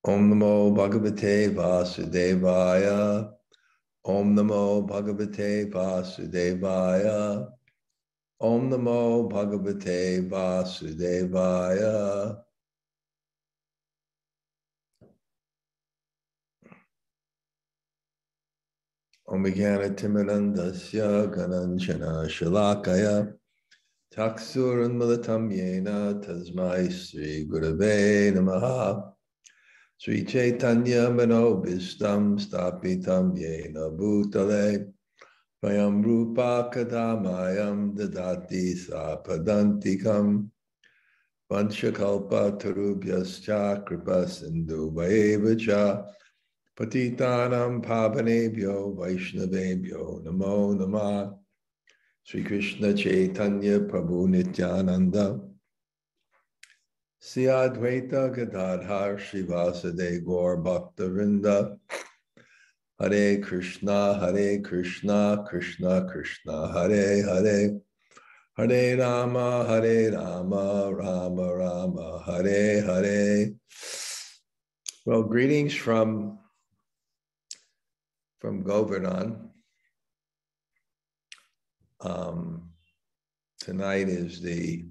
Om Namo Bhagavate Vasudevaya. Om Namo Bhagavate Vasudevaya. Om Namo Bhagavate Vasudevaya. Om Vijnana Timanandasya Gananchana Shalakaya Taksuran Malatam Yena Tasmai Sri Gurave Namaha Sri Chaitanya Manobhistam Stapitam Yena Bhutale Vayam Rupa Kadamayam Dadati Sapadantikam Vanchakalpa Tarubhyascha Kripa Sindhu Vaevacha Patitanam Pavanebhyo Vaishnavebhyo Namo Namah Sri Krishna Chaitanya Prabhu Nityananda Sri Advaita Gadadhar Srivasade Gaur Bhaktavinda Hare Krishna Krishna Krishna Hare Hare Hare Rama Rama Rama Hare Hare. Well, greetings from Govardhana. Tonight is the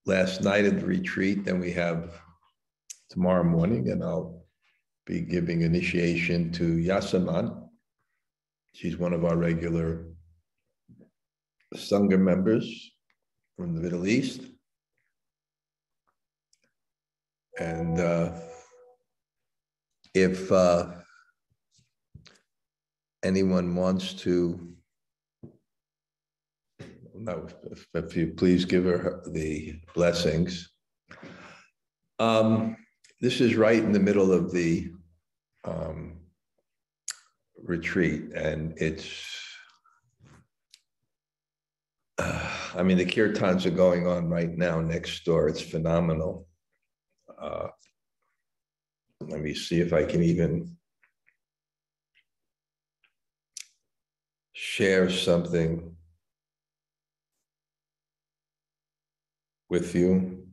last night of the retreat. Then we have tomorrow morning, and I'll be giving initiation to Yasaman. She's one of our regular Sanga members from the Middle East. And if anyone wants to, if you please give her the blessings. This is right in the middle of the retreat, and it's, I mean, the kirtans are going on right now next door. It's phenomenal. Let me see if I can even share something with you.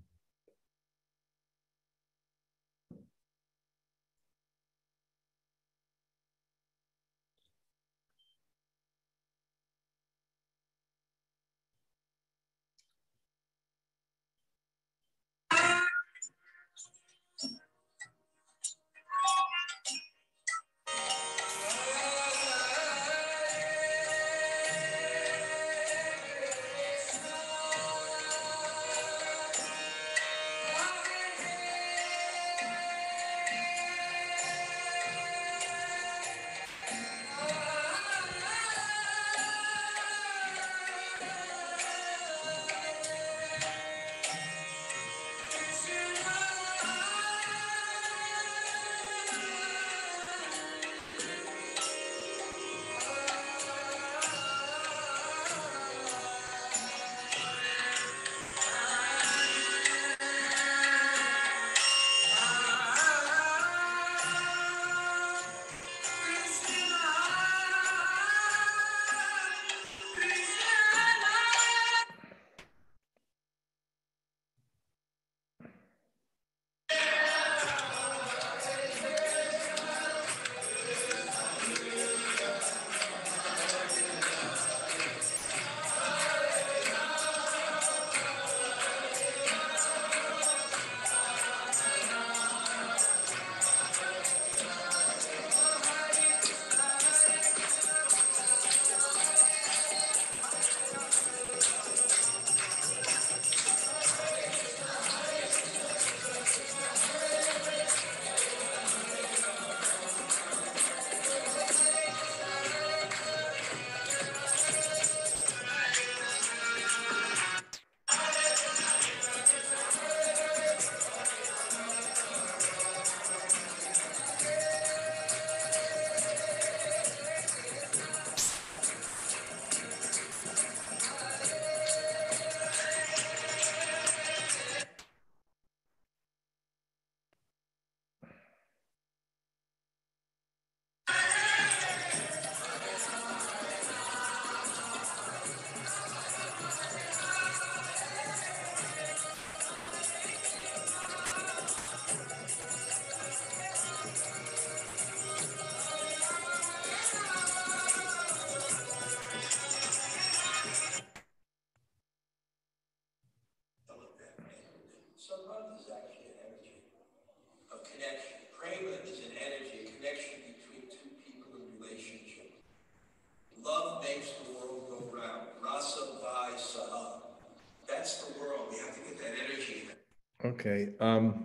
I'll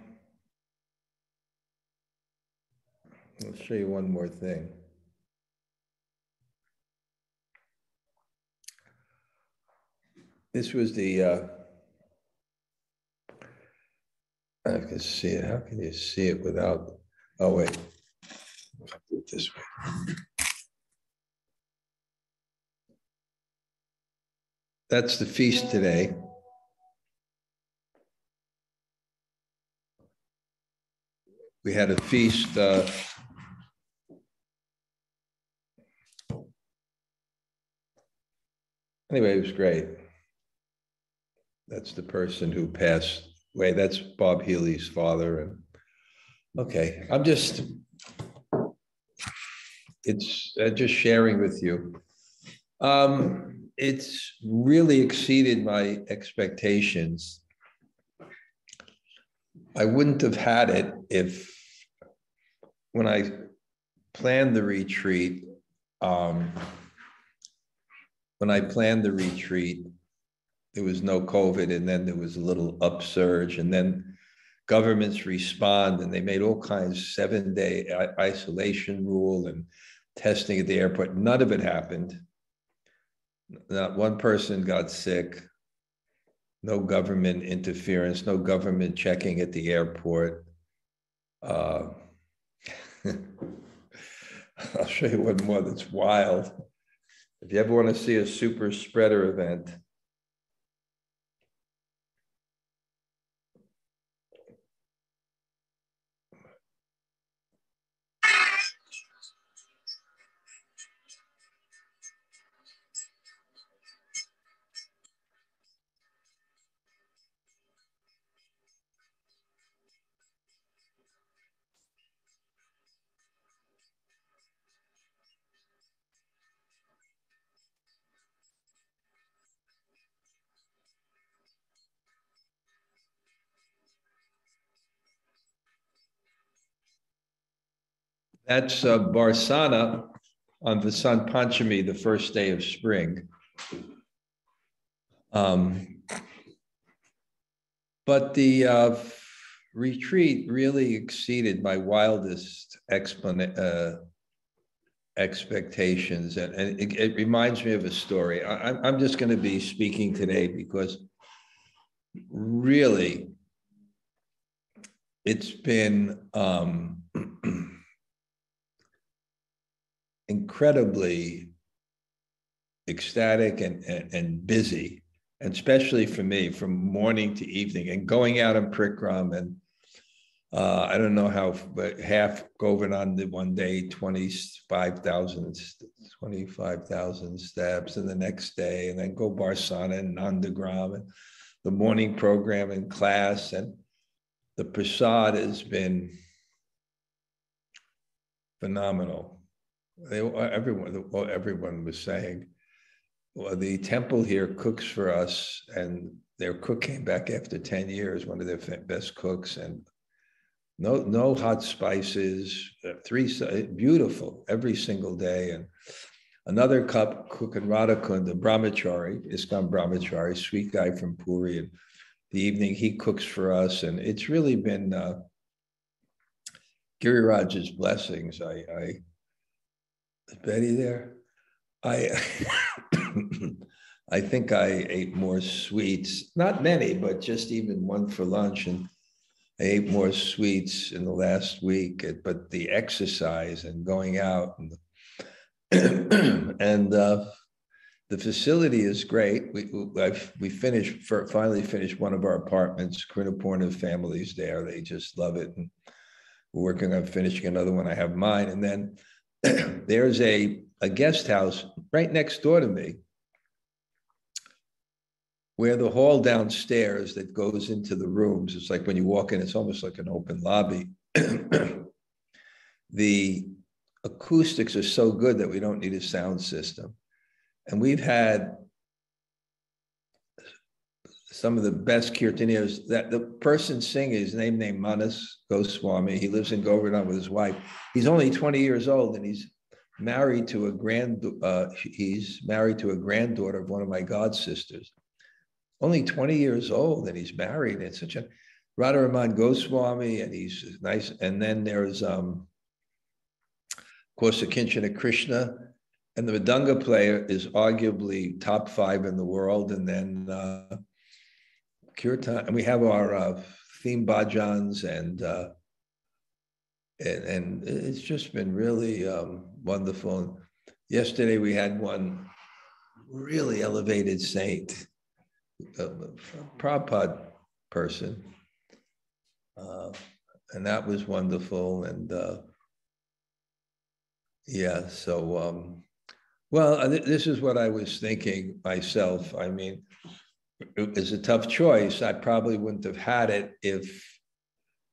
show you one more thing. This was the, I can see it. How can you see it without, oh wait, I'll do it this way. That's the feast today. We had a feast. Anyway, it was great. That's the person who passed away. That's Bob Healy's father. And okay, it's just sharing with you. It's really exceeded my expectations. I wouldn't have had it if, when I planned the retreat, there was no COVID, and then there was a little upsurge, and then governments respond, and they made all kinds, 7-day isolation rule and testing at the airport. None of it happened. Not one person got sick. No government interference, no government checking at the airport. I'll show you one more that's wild. If you ever want to see a super spreader event, that's Barsana on Vasant Panchami, the first day of spring. But the retreat really exceeded my wildest expectations. And it reminds me of a story. I'm just going to be speaking today because really it's been incredibly ecstatic and busy, and especially for me, from morning to evening, and going out in Prikram, and I don't know how, but half Govardhana one day, 25,000 steps, and the next day, and then go Barsana and Nandagram, and the morning program and class, and the prasad has been phenomenal. Everyone was saying, well, the temple here cooks for us, and their cook came back after 10 years, one of their best cooks, and no hot spices, beautiful every single day. And another cook in Radhakund, a brahmachari, ISKCON brahmachari, sweet guy from Puri, and the evening he cooks for us, and it's really been Giriraj's blessings. Is Betty there? I think I ate more sweets, not many, but just even one for lunch, and I ate more sweets in the last week. But the exercise and going out, and the facility is great. We finally finished one of our apartments. Krishna-katha families there, they just love it, and we're working on finishing another one. I have mine, and then there's a guest house right next door to me, where the hall downstairs that goes into the rooms, it's like when you walk in, it's almost like an open lobby. The acoustics are so good that we don't need a sound system. And we've had some of the best kirtaniers. That the person singing is named Manas Goswami. He lives in Govardhana with his wife. He's only 20 years old, and he's married to a granddaughter of one of my god sisters. Only 20 years old, and he's married. It's such a Radharaman Goswami, and he's nice. And then there's, of course, the Kinchana Krishna, and the Mridanga player is arguably top 5 in the world. And then Kirtan, and we have our theme bhajans, and it's just been really wonderful. Yesterday we had one really elevated saint, a Prabhupada person, and that was wonderful. And yeah, so well, this is what I was thinking myself. I mean, it was a tough choice. I probably wouldn't have had it if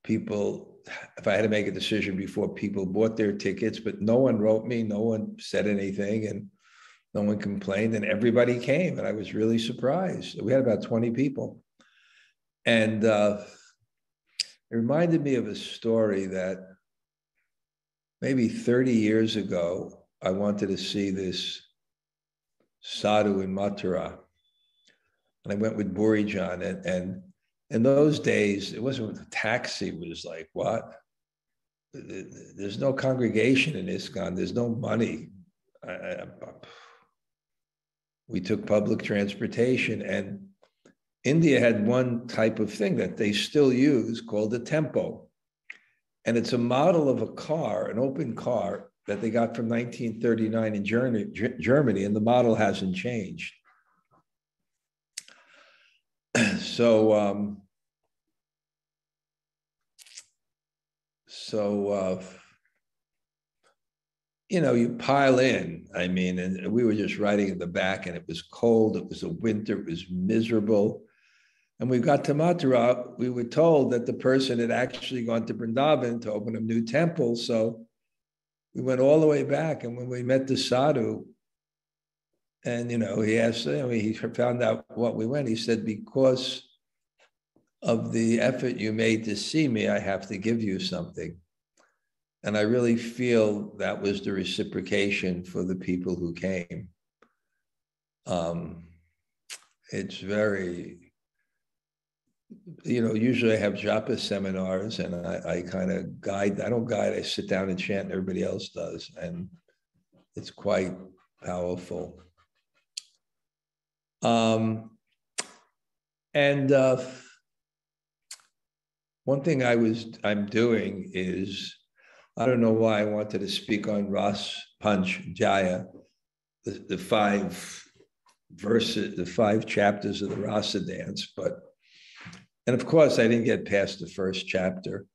I had to make a decision before people bought their tickets, but no one wrote me, no one said anything, and no one complained, and everybody came, and I was really surprised. We had about 20 people. And it reminded me of a story that maybe 30 years ago, I wanted to see this sadhu in Mathura. And I went with Burijan, and in those days, it wasn't a taxi, it was like, what? There's no congregation in ISKCON, there's no money. We took public transportation, and India had one type of thing that they still use called a tempo. And it's a model of a car, an open car that they got from 1939 in Germany, and the model hasn't changed. So, you know, you pile in, I mean, and we were just riding in the back, and it was cold, it was a winter, it was miserable. And we got to Mathura, we were told that the person had actually gone to Vrindavan to open a new temple. So we went all the way back, and when we met the sadhu, and, you know, he asked, he found out what we went. He said, because of the effort you made to see me, I have to give you something. And I really feel that was the reciprocation for the people who came. It's very, you know, usually I have japa seminars, and I kind of guide. I don't guide, I sit down and chant, and everybody else does. And it's quite powerful. One thing I'm doing is, I don't know why I wanted to speak on Ras Panch Jaya, the 5 verses, the 5 chapters of the Rasa dance, and of course I didn't get past the first chapter,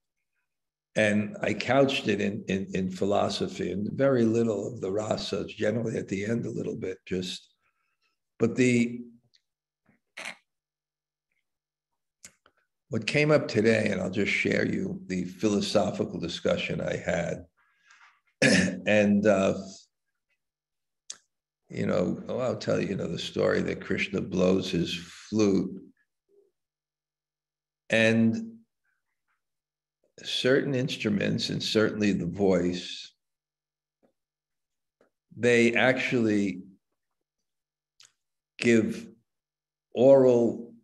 and I couched it in philosophy, and very little of the Rasa, generally at the end a little bit, but what came up today, and I'll just share you the philosophical discussion I had. And, you know, I'll tell you, the story that Krishna blows his flute. And certain instruments, and certainly the voice, they actually give oral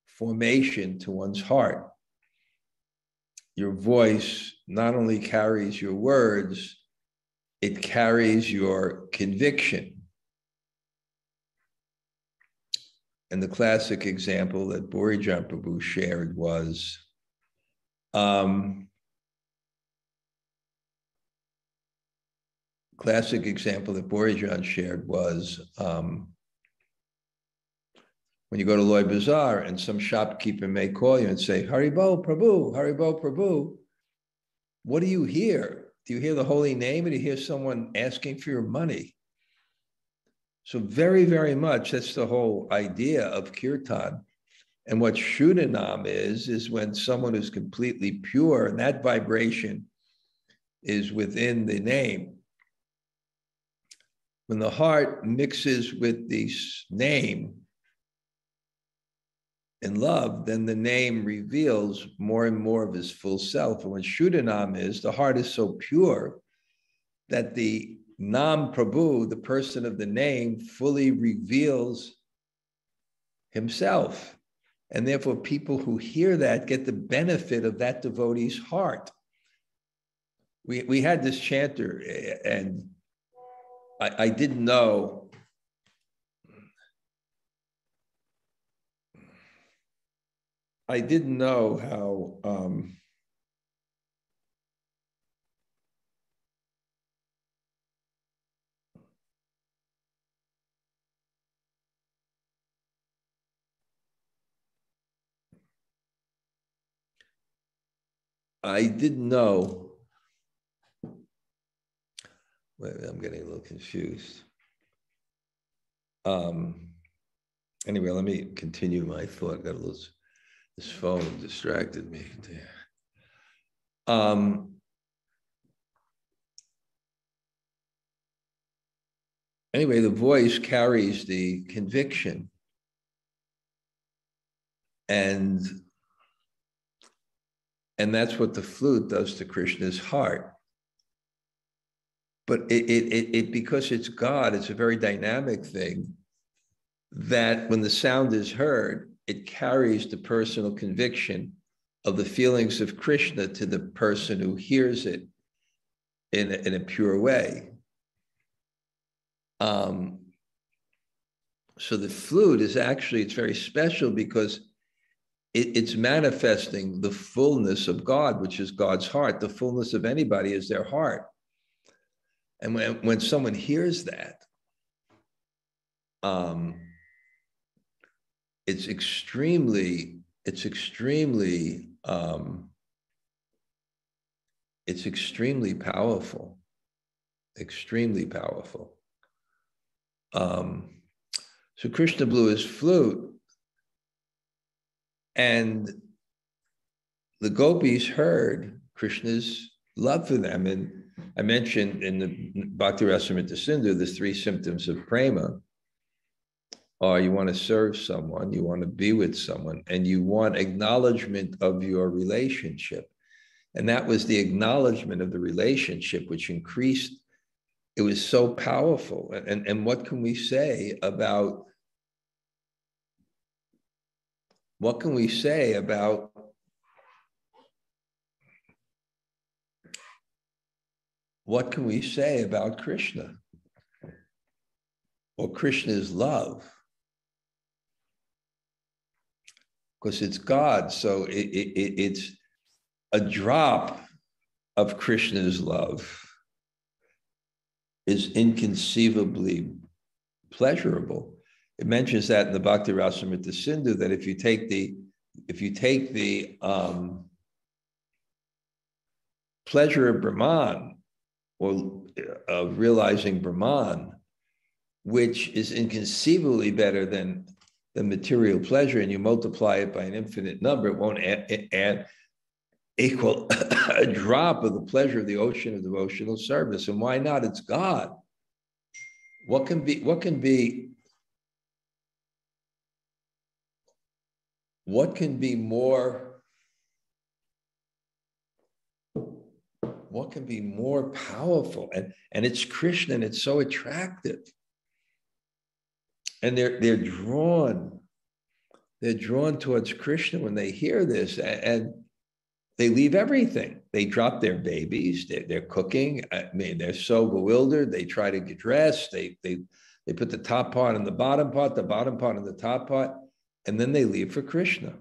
formation to one's heart. Your voice not only carries your words, it carries your conviction. And the classic example that Burijan Prabhu shared was, when you go to Loy Bazaar and some shopkeeper may call you and say, Haribo Prabhu, what do you hear? Do you hear the holy name, or do you hear someone asking for your money? So very, very much, that's the whole idea of kirtan. And what Shuddhanam is when someone is completely pure, and that vibration is within the name. When the heart mixes with the name in love, then the name reveals more and more of his full self. And what Shuddhanam is, the heart is so pure that the Nam Prabhu, the person of the name, fully reveals himself. And therefore, people who hear that get the benefit of that devotee's heart. We had this chanter, and I didn't know. I didn't know how I didn't know. Wait, I'm getting a little confused. Anyway, let me continue my thought. Got a little, this phone distracted me. Anyway, the voice carries the conviction, and that's what the flute does to Krishna's heart. But it because it's God, it's a very dynamic thing, that when the sound is heard, it carries the personal conviction of the feelings of Krishna to the person who hears it in a pure way. So the flute is actually, it's very special because it's manifesting the fullness of God, which is God's heart. The fullness of anybody is their heart. And when someone hears that, it's extremely powerful, extremely powerful. So Krishna blew his flute, and the gopis heard Krishna's love for them. And I mentioned in the Bhakti Rasamrita Sindhu, there's 3 symptoms of prema. Or you want to serve someone, you want to be with someone, and you want acknowledgement of your relationship. And that was the acknowledgement of the relationship, which increased. It was so powerful. And what can we say about Krishna or Krishna's love? Because it's God, so it's a drop of Krishna's love is inconceivably pleasurable. It mentions that in the Bhakti Rasamrita Sindhu, that if you take the pleasure of Brahman, or of realizing Brahman, which is inconceivably better than the material pleasure, and you multiply it by an infinite number, it won't equal a drop of the pleasure of the ocean of devotional service. And why not? It's God. What can be more powerful? And it's Krishna, and it's so attractive. And they're drawn towards Krishna when they hear this, and they leave everything. They drop their babies. They're cooking. I mean, they're so bewildered. They try to get dressed. They put the top part in the bottom part, the bottom part in the top part, and then they leave for Krishna.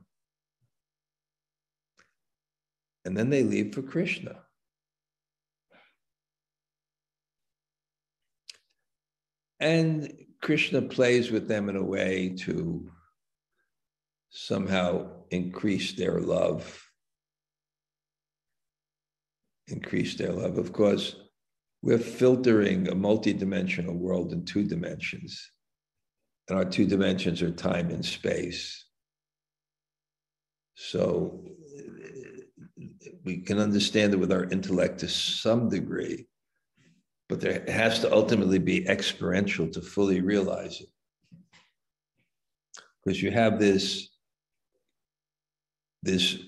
And Krishna plays with them in a way to somehow increase their love. Of course, we're filtering a multidimensional world in 2 dimensions. And our 2 dimensions are time and space. So we can understand it with our intellect to some degree, but there has to ultimately be experiential to fully realize it. Because you have this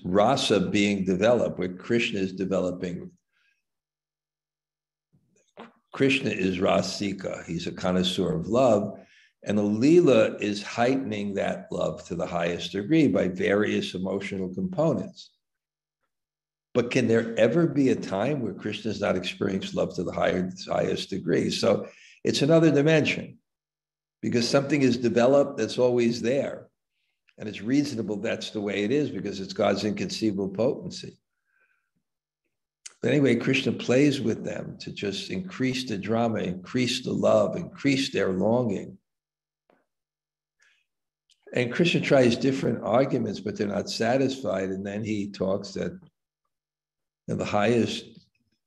rasa being developed, where Krishna is developing. Krishna is rasika. He's a connoisseur of love. And the Leela is heightening that love to the highest degree by various emotional components. But can there ever be a time where Krishna has not experienced love to the highest degree? So it's another dimension, because something is developed that's always there. And it's reasonable that's the way it is, because it's God's inconceivable potency. But anyway, Krishna plays with them to just increase the drama, increase the love, increase their longing. And Krishna tries different arguments, but they're not satisfied. And then he talks that the highest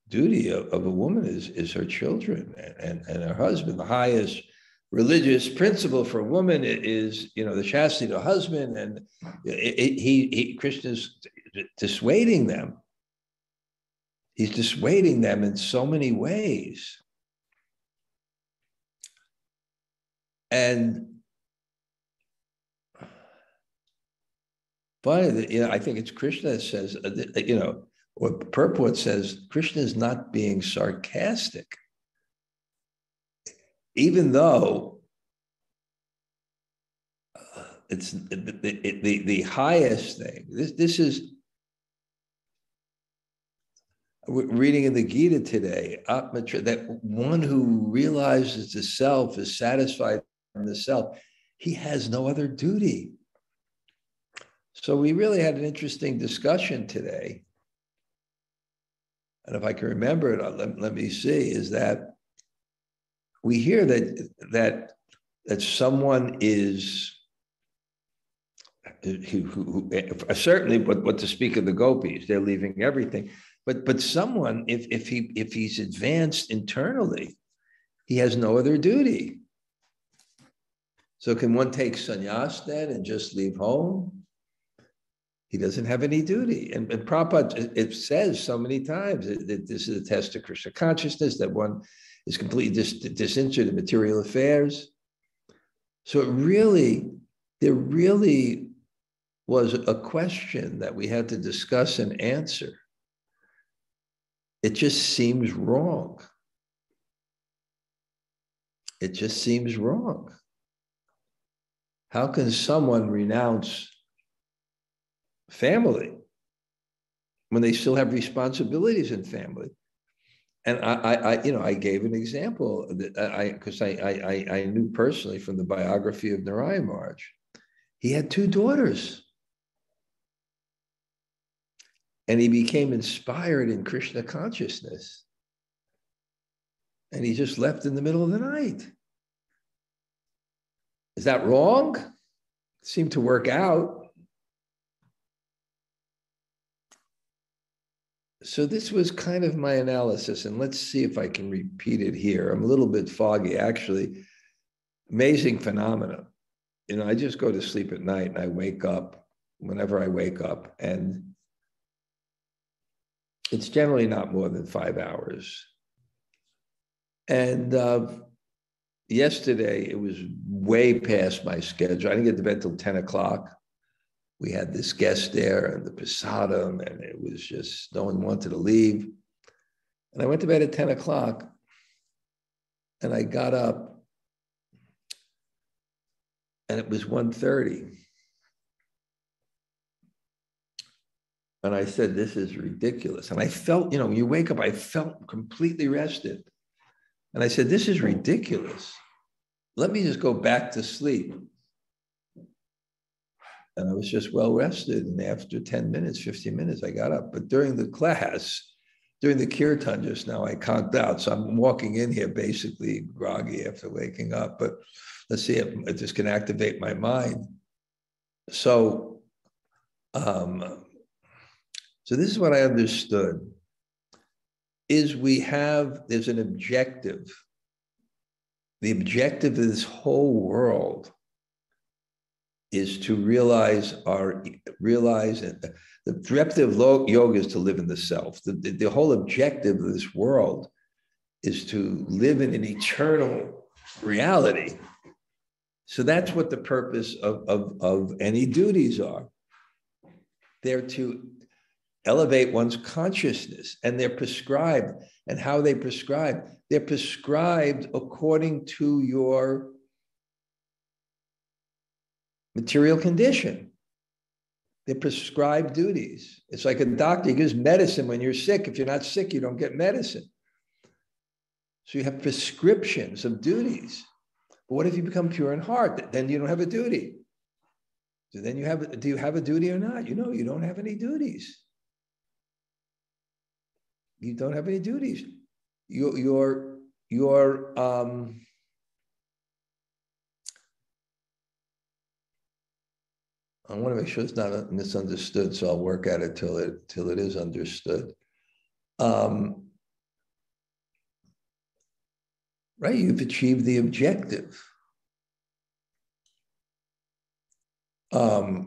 duty of a woman is her children and her husband. The highest religious principle for a woman is, the chastity of the husband. And Krishna's dissuading them. He's dissuading them in so many ways. And finally, I think it's Krishna that says, or purport says, Krishna is not being sarcastic. Even though it's the highest thing. This is, reading in the Gita today, that one who realizes the self is satisfied in the self, he has no other duty. So we really had an interesting discussion today. And if I can remember it, let me see, is that we hear that someone is, who certainly, what to speak of the gopis, they're leaving everything. But someone, if he's advanced internally, he has no other duty. So can one take sannyas then and just leave home? He doesn't have any duty. And Prabhupada, it says so many times that this is a test of Krishna consciousness, that one is completely disinterested in material affairs. So there really was a question that we had to discuss and answer. It just seems wrong. It just seems wrong. How can someone renounce family when they still have responsibilities in family? And I gave an example because I knew personally from the biography of Narayan Maharaj. He had 2 daughters. And he became inspired in Krishna consciousness. And he just left in the middle of the night. Is that wrong? It seemed to work out. So this was kind of my analysis, and let's see if I can repeat it here. I'm a little bit foggy, actually. Amazing phenomena. I just go to sleep at night and I wake up whenever I wake up, and it's generally not more than 5 hours. And yesterday, it was way past my schedule. I didn't get to bed till 10 o'clock. We had this guest there and the prasadam, and it was just, no one wanted to leave. And I went to bed at 10 o'clock, and I got up, and it was 1:30. And I said, this is ridiculous. And I felt, when you wake up, I felt completely rested. And I said, this is ridiculous. Let me just go back to sleep. And I was just well rested. And after 10 minutes, 15 minutes, I got up. But during the class, during the kirtan just now, I conked out. So I'm walking in here basically groggy after waking up. But let's see if this can activate my mind. So this is what I understood, is there's an objective. The objective of this whole world is to realize the objective of yoga is to live in the self. The whole objective of this world is to live in an eternal reality. So that's what the purpose of any duties are. They're to elevate one's consciousness, and they're prescribed. And how they prescribe? They're prescribed according to your material condition. They're prescribed duties. It's like a doctor gives medicine when you're sick. If you're not sick, you don't get medicine. So you have prescriptions of duties. But what if you become pure in heart? Then you don't have a duty. So then do you have a duty or not? You know, you don't have any duties. You don't have any duties. Your I want to make sure it's not misunderstood, so I'll work at it till it is understood. Right, you've achieved the objective. But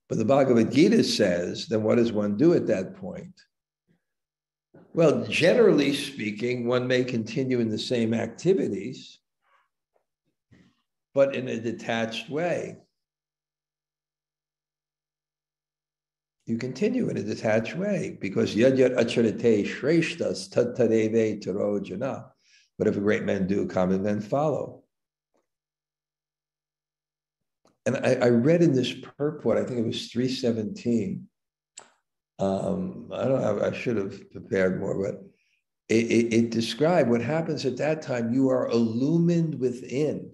the Bhagavad Gita says, then what does one do at that point? Well, generally speaking, one may continue in the same activities, but in a detached way. You continue in a detached way because yad yad acharate shreshtas tad tadeve taro jana. Whatever great men do, common men follow. And I read in this purport, I think it was 317. I don't know, I should have prepared more, but it described what happens at that time. You are illumined within.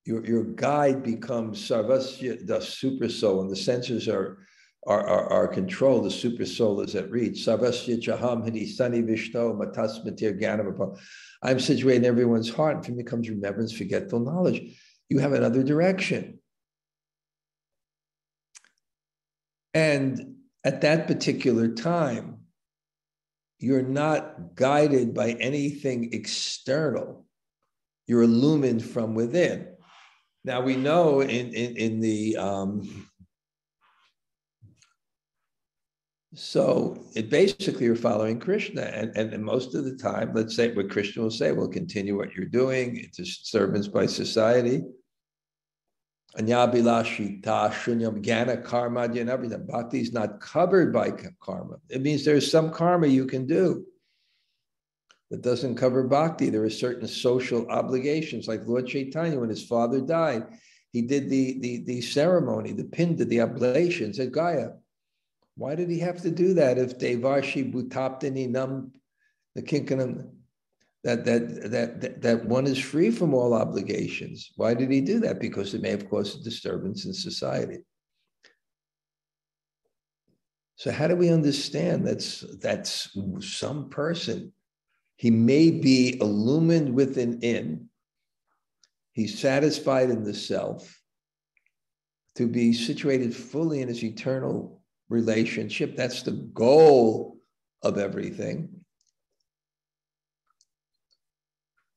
Your guide becomes sarvasya, the super soul, and the senses are controlled. The super soul is at reach. Sarvasya chaham hidi sani vishno matasmatir gyanavapa. I'm situated in everyone's heart, and from me comes remembrance, forgetful knowledge. You have another direction. And at that particular time, you're not guided by anything external. You're illumined from within. Now we know in the so it basically you're following Krishna, and most of the time, let's say what Krishna will say, well, continue what you're doing. It's a disturbance by society. Anyabilashita, shunyam, jnana, karma, and everything. Bhakti is not covered by karma. It means there's some karma you can do that doesn't cover bhakti. There are certain social obligations, like Lord Chaitanya, when his father died, he did the ceremony, the pinda, the oblations at Gaya. Why did he have to do that if Devarshi Bhutaptini Nam, the Kinkanam, that one is free from all obligations? Why did he do that? Because it may have caused a disturbance in society. So how do we understand that's some person? He may be illumined within. He's satisfied in the self to be situated fully in his eternal relationship. That's the goal of everything.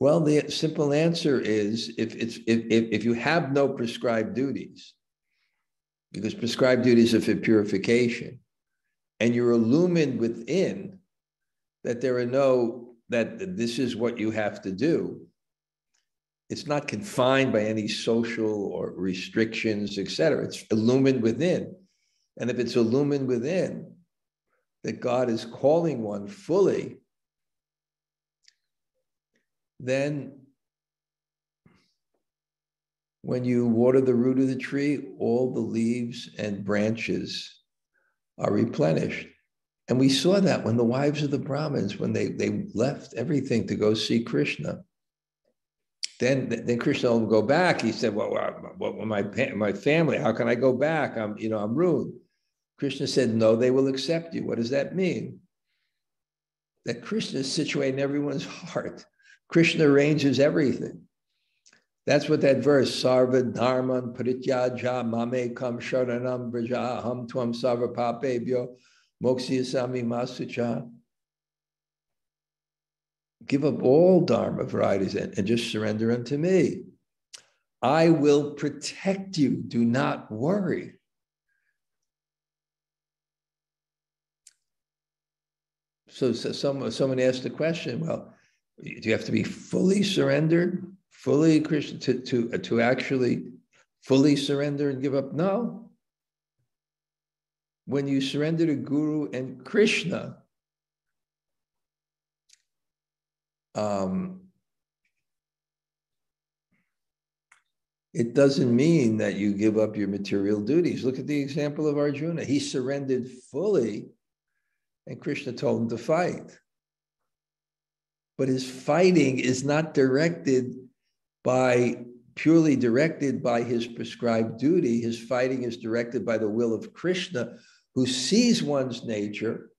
Well, the simple answer is if you have no prescribed duties, because prescribed duties are for purification, and you're illumined within that that this is what you have to do. It's not confined by any social or restrictions, etc. It's illumined within. And if it's illumined within, that God is calling one fully, then when you water the root of the tree, all the leaves and branches are replenished. And we saw that when the wives of the Brahmins, when they left everything to go see Krishna. Then Krishna will go back. He said, well, my family, how can I go back? I'm ruined. Krishna said, no, they will accept you. What does that mean? That Krishna is situated in everyone's heart. Krishna arranges everything. That's what that verse, Sarva Dharman Parityaja Mame Kam Sharanam Braja Ham Tvam Sarva Papebhyo Moksyasami Masucha. Give up all dharma varieties and just surrender unto me. I will protect you. Do not worry. So someone asked the question, well, do you have to be fully surrendered, fully Krishna to actually fully surrender and give up? No. When you surrender to Guru and Krishna, it doesn't mean that you give up your material duties. Look at the example of Arjuna. He surrendered fully, and Krishna told him to fight. But his fighting is not purely directed by his prescribed duty. His fighting is directed by the will of Krishna, who sees one's nature,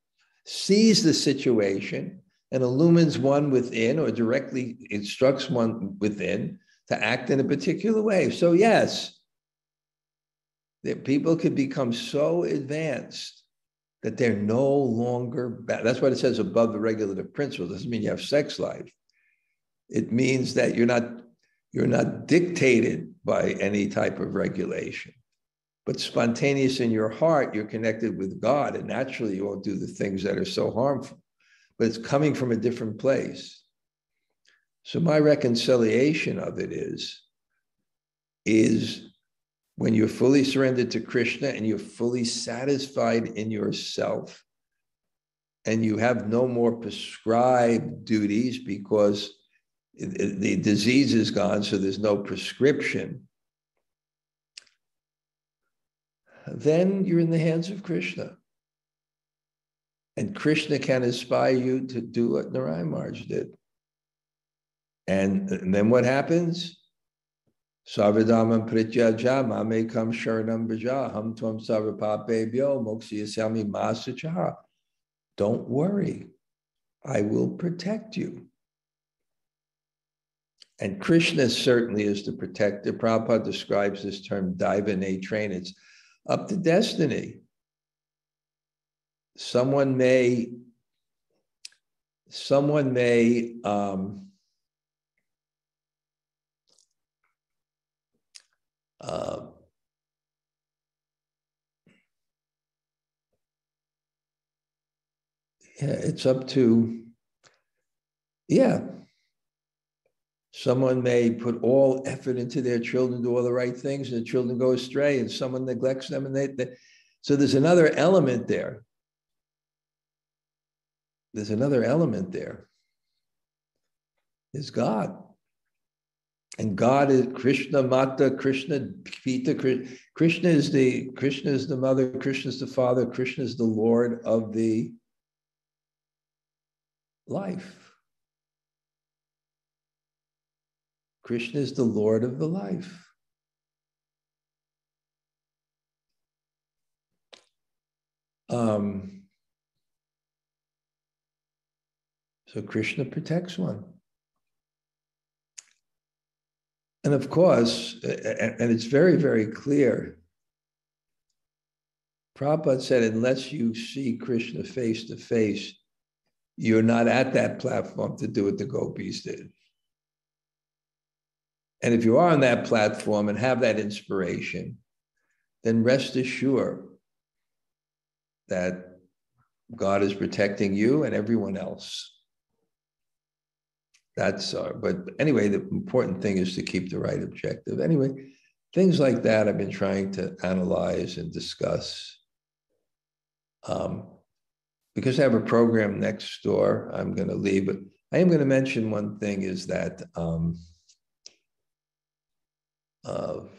sees the situation, and illumines one within, or directly instructs one within to act in a particular way. So yes, that people can become so advanced that they're no longer, that's what it says above the regulative principle. It doesn't mean you have sex life. It means that you're not dictated by any type of regulation, but spontaneous in your heart, you're connected with God, and naturally you won't do the things that are so harmful, but it's coming from a different place. So my reconciliation of it is when you're fully surrendered to Krishna and you're fully satisfied in yourself, and you have no more prescribed duties because the disease is gone, so there's no prescription, then you're in the hands of Krishna. And Krishna can inspire you to do what Narayan Maharaj did. And then what happens? Sarvadhamam prityaja mamekam sharanam bhaja ham tvam sarvapapebhyo mokshayasyami masacha. Don't worry, I will protect you. And Krishna certainly is the protector. Prabhupada describes this term Daivane train. It's up to destiny. Someone may it's up to, someone may put all effort into their children, do all the right things, and the children go astray, and someone neglects them, and so there's another element there. There's another element there. Is God. And God is Krishna Mata, Krishna Pita. Krishna is the mother, Krishna is the father, Krishna is the Lord of the life. Krishna is the Lord of the life. So Krishna protects one. And of course, and it's very, very clear, Prabhupada said, unless you see Krishna face to face, you're not at that platform to do what the gopis did. And if you are on that platform and have that inspiration, then rest assured that God is protecting you and everyone else. But anyway, the important thing is to keep the right objective. Anyway, things like that I've been trying to analyze and discuss. Because I have a program next door, I'm going to leave, but I am going to mention one thing is that if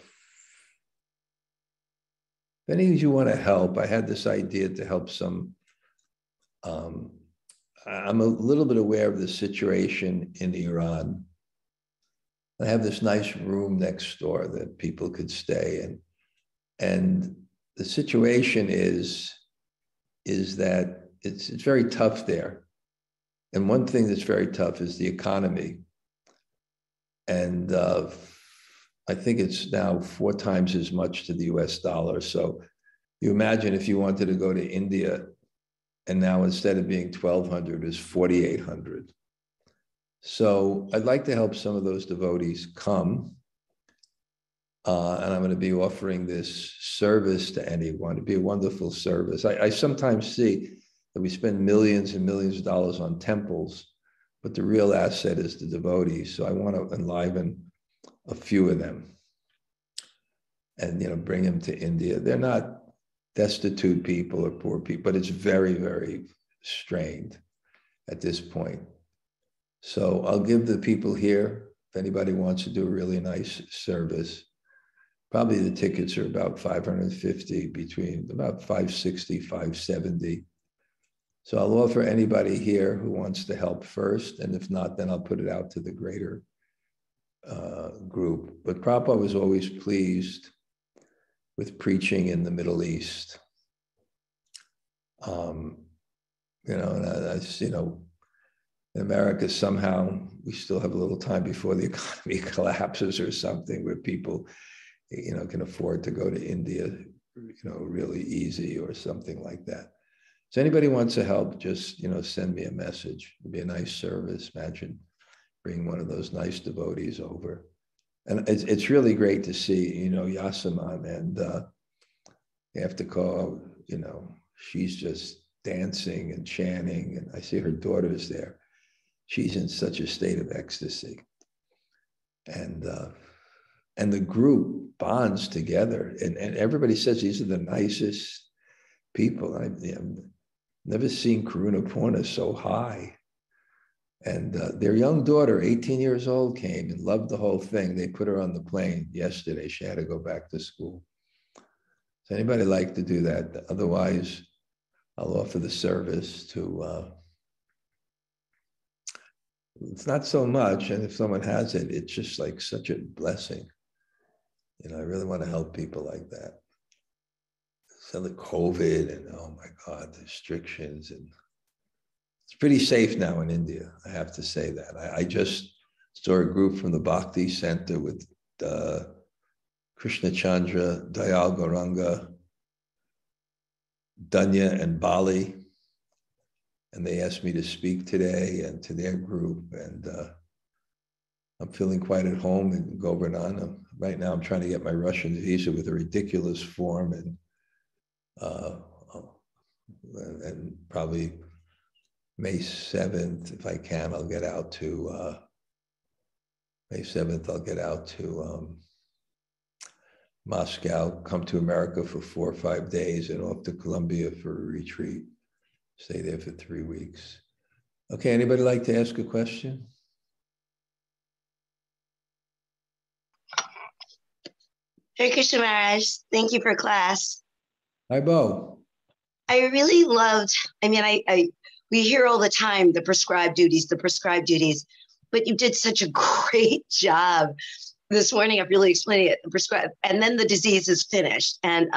any of you want to help, I had this idea to help some, I'm a little bit aware of the situation in Iran. I have this nice room next door that people could stay in. And the situation is that it's very tough there. And one thing that's very tough is the economy. And I think it's now 4 times as much to the US dollar. So you imagine if you wanted to go to India, and now instead of being 1,200, it's 4,800. So I'd like to help some of those devotees come. And I'm going to be offering this service to anyone. It'd be a wonderful service. I sometimes see that we spend millions and millions of dollars on temples, but the real asset is the devotees. So I want to enliven a few of them and, bring them to India. They're not destitute people or poor people, but it's very, very strained at this point. So I'll give the people here, if anybody wants to do a really nice service, Probably the tickets are about 550, between about 560, 570. So I'll offer anybody here who wants to help first. And if not, then I'll put it out to the greater group. But Prabhupada was always pleased with preaching in the Middle East. In America, somehow we still have a little time before the economy collapses or something, where people, can afford to go to India, really easy or something like that. So anybody wants to help, just, send me a message. It'd be a nice service. Imagine bringing one of those nice devotees over. And it's really great to see, Yasaman, and you have to call, she's just dancing and chanting, and I see her daughter's there. She's in such a state of ecstasy. And the group bonds together, and everybody says these are the nicest people. I've never seen Karuna Purna so high. And their young daughter, 18 years old, came and loved the whole thing. They put her on the plane yesterday. She had to go back to school. So anybody like to do that? Otherwise, I'll offer the service to, it's not so much. And if someone has it, it's just like such a blessing. I really want to help people like that. So the COVID and, oh my God, the restrictions, and it's pretty safe now in India. I have to say that. I just saw a group from the Bhakti Center with Krishna Chandra, Dayal Gauranga, Danya, and Bali. And they asked me to speak today and to their group. And I'm feeling quite at home in Govardhana. Right now, I'm trying to get my Russian visa with a ridiculous form. And probably May 7th, if I can, I'll get out to, May 7th, I'll get out to Moscow, come to America for 4 or 5 days, and off to Colombia for a retreat. Stay there for 3 weeks. Okay, anybody like to ask a question? Hare Krishna Maharaj, thank you for class. Hi, Bo. I really loved, we hear all the time the prescribed duties, but you did such a great job this morning of really explaining it, the prescribed, and then the disease is finished. And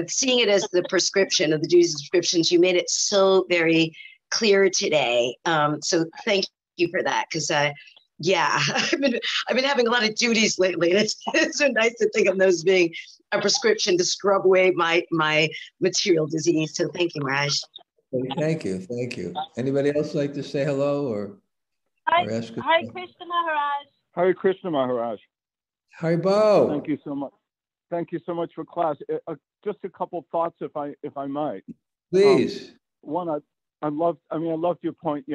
seeing it as the prescription of the duties and prescriptions, you made it so very clear today. So thank you for that, because I've been having a lot of duties lately. It's so nice to think of those being a prescription to scrub away my material disease. So thank you, Raj. Thank you. Anybody else like to say hello or ask? Hare Krishna Maharaj. Hare Krishna Maharaj. Hi, Bo. Thank you so much. Thank you so much for class. Just a couple thoughts, if I might. Please. One, I loved your point,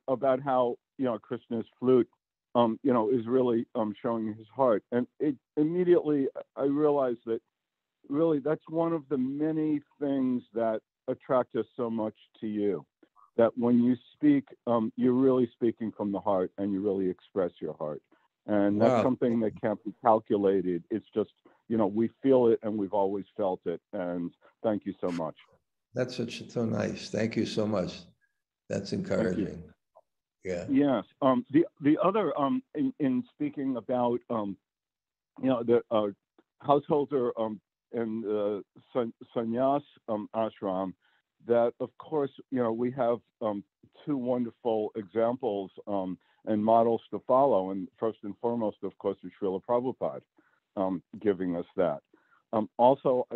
about how, Krishna's flute, is really showing his heart. And immediately I realized that really that's one of the many things that attract us so much to you. That when you speak, you're really speaking from the heart, and you really express your heart. And that's something that can't be calculated. It's just, we feel it, and we've always felt it. And thank you so much. That's so nice. Thank you so much. That's encouraging. Yeah. Yes. The other, in speaking about, the householder and sannyas ashram, that of course, we have two wonderful examples and models to follow. And first and foremost, of course, is Srila Prabhupada giving us that. Also,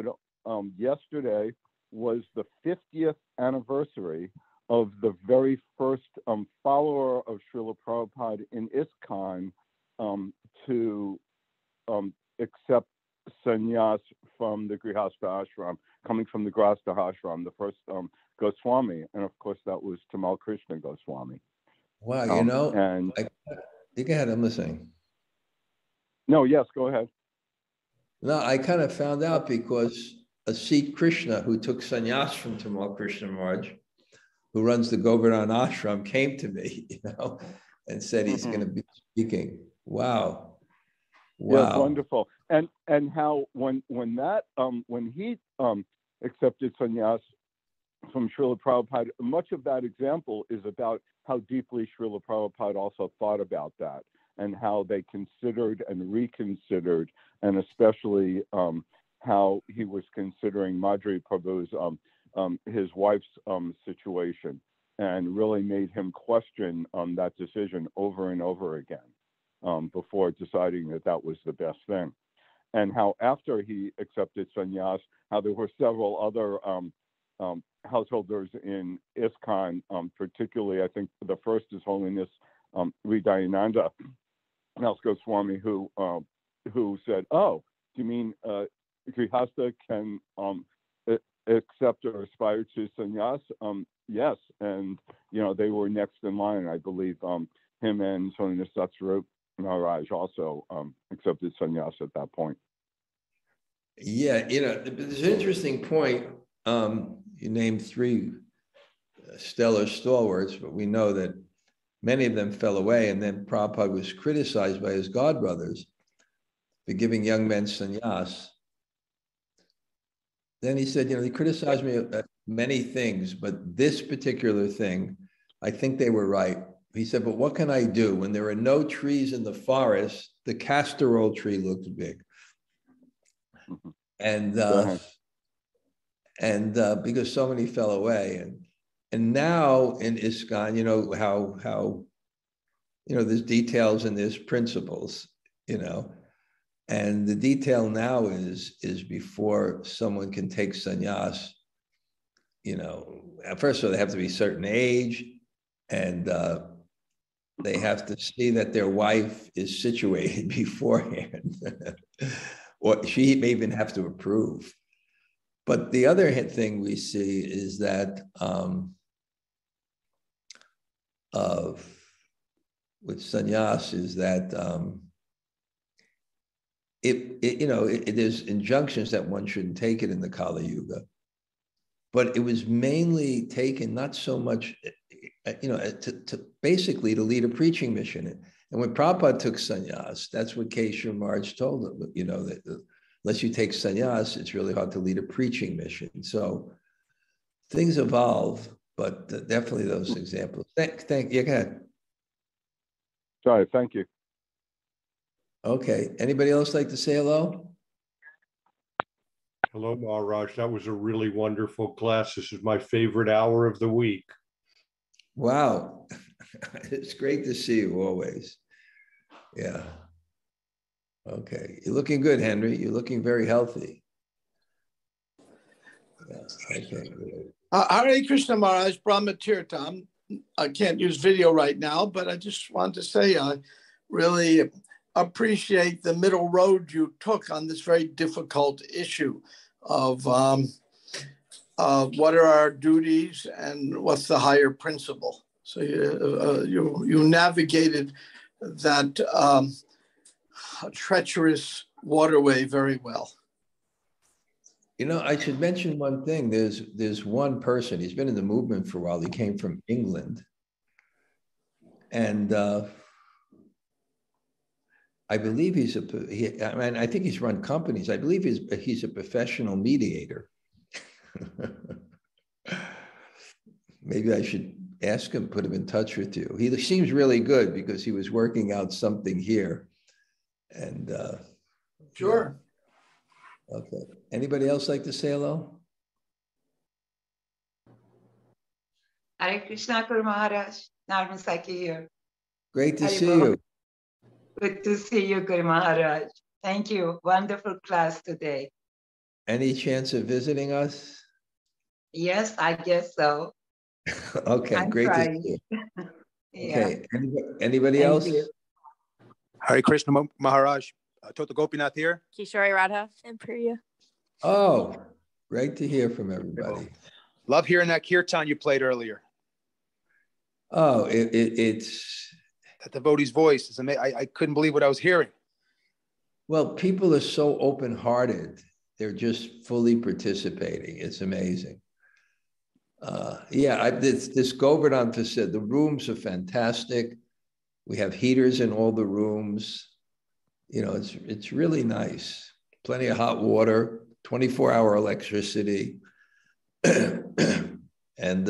yesterday was the 50th anniversary of the very first follower of Srila Prabhupada in ISKCON to accept sannyas from the Grihastha ashram, coming from the Grihastha ashram, the first Goswami. And of course, that was Tamal Krishna Goswami. Wow, and you go ahead, I'm listening. No, yes, go ahead. No, I kind of found out because Asit Krishna, who took sannyas from Tamal Krishna Maharaj, who runs the Govardhana ashram, came to me, and said he's going to be speaking. Wow. Yes, wonderful. and how when he accepted sannyas from Srila Prabhupada, much of that example is about how deeply Srila Prabhupada also thought about that, and how they considered and reconsidered, and especially how he was considering Madhuri Prabhu's his wife's situation, and really made him question that decision over and over again before deciding that that was the best thing. And how after he accepted sannyas, how there were several other householders in ISKCON, particularly I think the first is Holiness Hridayananda Swami, who said, "Oh, do you mean Grihastha can accept or aspire to sannyas?" Yes, and they were next in line. I believe him and Holiness Satsvarup Maharaj also accepted sannyas at that point. Yeah, there's an interesting point. You named three stellar stalwarts, but we know that many of them fell away, and then Prabhupada was criticized by his godbrothers for giving young men sannyas. Then he said, they criticized me at many things, but this particular thing, I think they were right. He said, but what can I do? When there are no trees in the forest, the castor oil tree looks big. And because so many fell away. And now in ISKCON, how there's details and there's principles, and the detail now is before someone can take sannyas, first of all, they have to be a certain age, and they have to see that their wife is situated beforehand, or she may even have to approve. But the other thing we see is that with sannyas is that there's injunctions that one shouldn't take it in the Kali Yuga, but it was mainly taken not so much, to basically to lead a preaching mission. And when Prabhupada took sannyas, that's what Keshav Maharaj told him, that unless you take sannyas, it's really hard to lead a preaching mission. So things evolve, but definitely those examples. Thank you. Go ahead. Sorry, thank you. Okay. Anybody else like to say hello? Hello, Maharaj. That was a really wonderful class. This is my favorite hour of the week. Wow. It's great to see you always. Yeah. Okay. You're looking good, Henry. You're looking very healthy. Yeah. Okay. Hare Krishna Maharaj, Brahma Tirtham. I can't use video right now, but I just wanted to say I really appreciate the middle road you took on this very difficult issue of what are our duties and what's the higher principle. So you navigated that treacherous waterway very well. I should mention one thing. There's one person, he's been in the movement for a while. He came from England. And I believe I think he's run companies. I believe he's a professional mediator. Maybe I should ask him, put him in touch with you. He seems really good because he was working out something here. And sure. Okay. Anybody else like to say hello? Hare Krishna Guru Maharaj. Narvan Saki here. Great to see you. Good to see you, Guru Maharaj. Thank you. Wonderful class today. Any chance of visiting us? Yes, I guess so. Okay, I'm great trying. to see you. Yeah. Okay, anybody else? You. Hare Krishna Maharaj. Tota Gopinath here. Kishori Radha and Priya. Oh, great to hear from everybody. Love hearing that kirtan you played earlier. Oh, it's... That devotee's voice is amazing. I couldn't believe what I was hearing. Well, people are so open-hearted. They're just fully participating. It's amazing. This Govardhana facility, the rooms are fantastic. We have heaters in all the rooms. it's really nice. Plenty of hot water, 24-hour electricity. And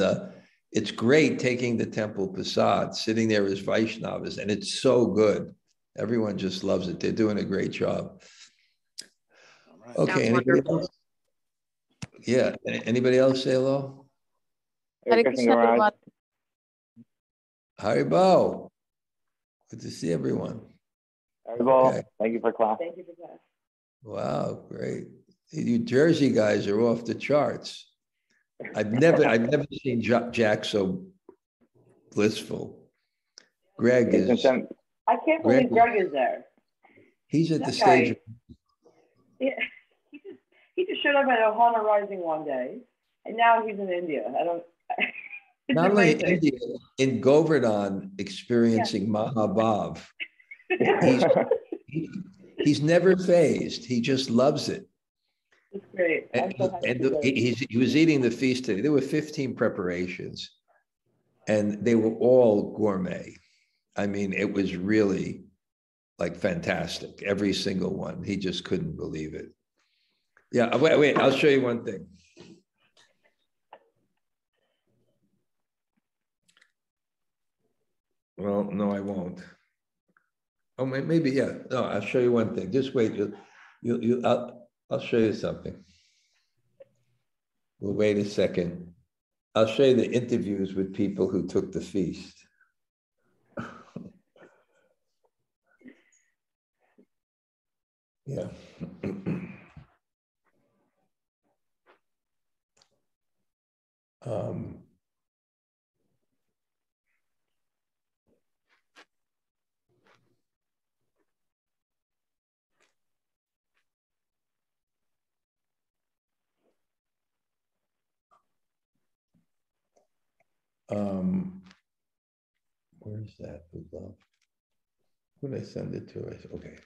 it's great taking the temple prasad, sitting there as Vaishnavas, and it's so good. Everyone just loves it. They're doing a great job. Okay, anybody else? Yeah, anybody else say hello? Hare Krishna, everyone. Haribo. Good to see everyone. Haribo, Okay. thank you for class. Thank you for class. Wow, great. You Jersey guys are off the charts. I've never seen Jack so blissful. Greg is. I can't believe Greg is there. He's at the stage. Yeah, he just showed up at Ohana Rising one day, and now he's in India. Not only in India, in Govardhana, experiencing Mahabhav. He's never phased. He just loves it. It's great. He was eating the feast today. There were 15 preparations, and they were all gourmet. I mean, it was really like fantastic. Every single one. He just couldn't believe it. Yeah, wait, I'll show you one thing. Well, no, I won't. Oh, maybe, yeah. No, I'll show you one thing. Just wait. I'll show you something. Well, wait a second. I'll show you the interviews with people who took the feast. Yeah. Where's that? Who did I send it to? Okay.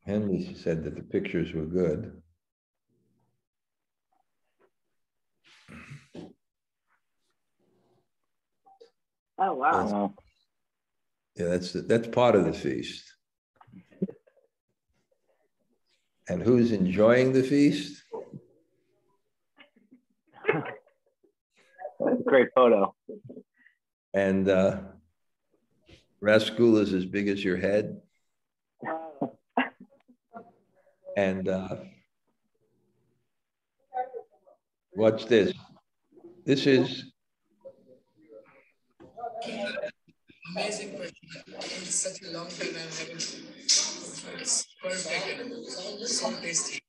Henry said that the pictures were good. Oh, wow. Yeah, that's part of the feast. And who's enjoying the feast? Great photo. And Rasgula is as big as your head. And watch this. This is amazing question. It's such a long time I'm having. It's perfect and so tasty.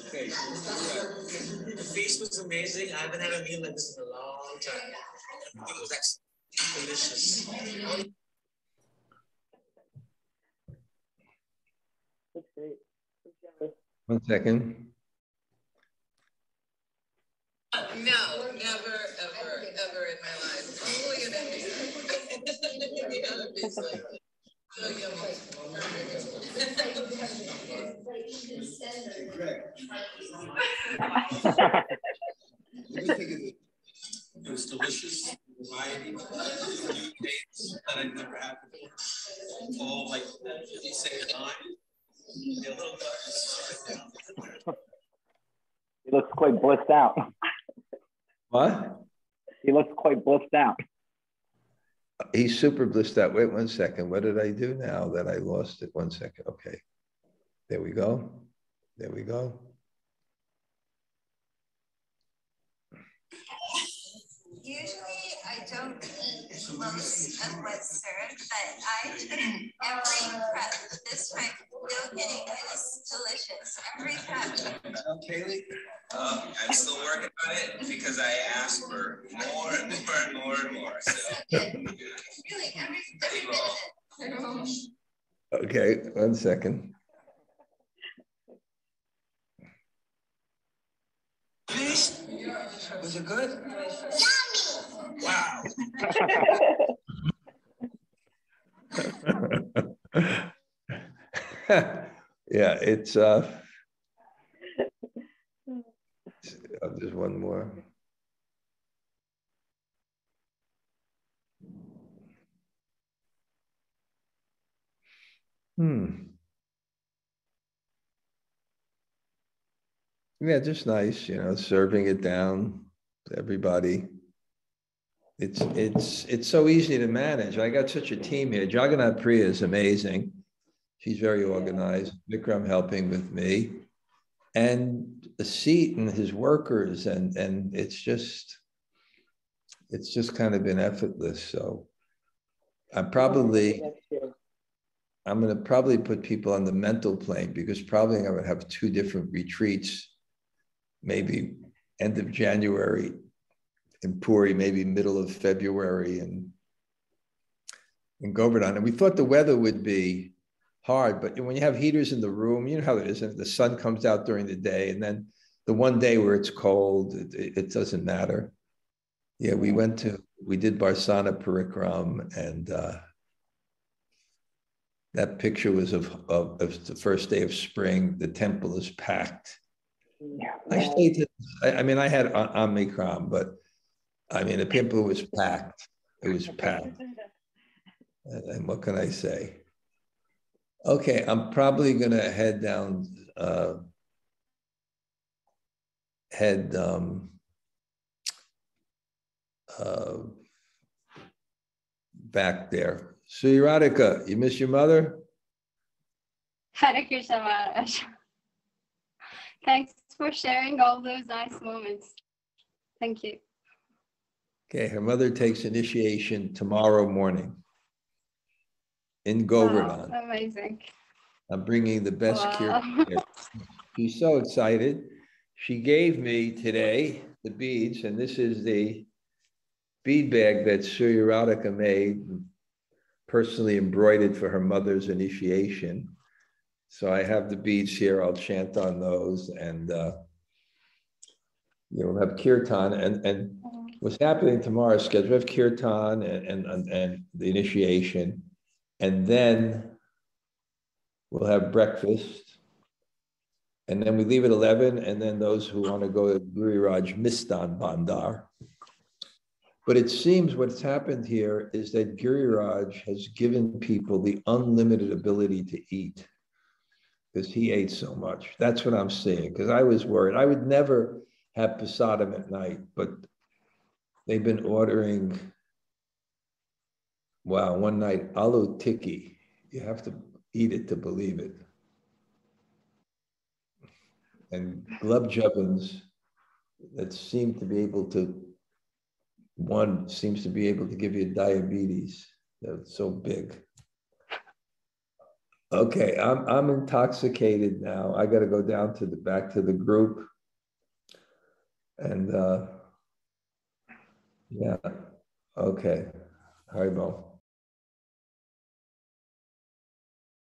Okay. The feast was amazing. I haven't had a meal like this in a long time. It was actually delicious. That's great. 1 second. No, never, ever, ever in my life. Only in India. It's like, it was delicious. Variety, new dates that I've never had before. All like at the same time. They're a little He looks quite blissed out. What? He looks quite blissed out. He's super blissed out. Wait 1 second. What did I do now that I lost it? 1 second. Okay. There we go. There we go. Usually I don't eat most of what's served, but I took every prep. This time, no kidding, it was delicious. Every prep. Kaylee, I'm still working on it because I asked for more and more and more and more. So. Really, every bit of it. Okay, 1 second. Fish? Was it good? Yummy! Wow. Yeah, it's one more. Yeah, just nice, serving it down to everybody. It's so easy to manage. I got such a team here. Jagannath Priya is amazing. She's very organized. Vikram helping with me, and the seat and his workers, and it's just kind of been effortless. So I'm going to probably put people on the mental plane, because probably I'm going to have 2 different retreats, maybe end of January in Puri, maybe middle of February in Govardhana. And we thought the weather would be hard, but when you have heaters in the room, you know how it is. If the sun comes out during the day, and then the one day where it's cold, it doesn't matter. Yeah, we did Barsana Parikram, and that picture was of the first day of spring. The temple is packed. I stayed. I had Omicron, but the temple was packed. It was packed. And what can I say? Okay, I'm probably gonna head down. Back there. Sri Radhika, you miss your mother? Hare Krishna Maharaj. Thanks for sharing all those nice moments. Thank you. Okay, her mother takes initiation tomorrow morning in Govardhana. Wow, amazing. I'm bringing the best kirtan here. She's so excited. She gave me today the beads, and this is the bead bag that Sri Radhika made, personally embroidered for her mother's initiation. So I have the beads here. I'll chant on those, and we'll have kirtan. And what's happening tomorrow is scheduled. We have kirtan and the initiation, and then we'll have breakfast, and then we leave at 11. And then those who want to go to Giriraj Mistan Bandar. But it seems what's happened here is that Giriraj has given people the unlimited ability to eat, because he ate so much. That's what I'm seeing, because I was worried. I would never have prasadam at night, but they've been ordering, one night, aloo tikki. You have to eat it to believe it. And gulab javans that seem to be able to, one seems to be able to give you diabetes. They're so big. Okay, I'm intoxicated now. I got to go down to back to the group, and yeah, okay, Haribol.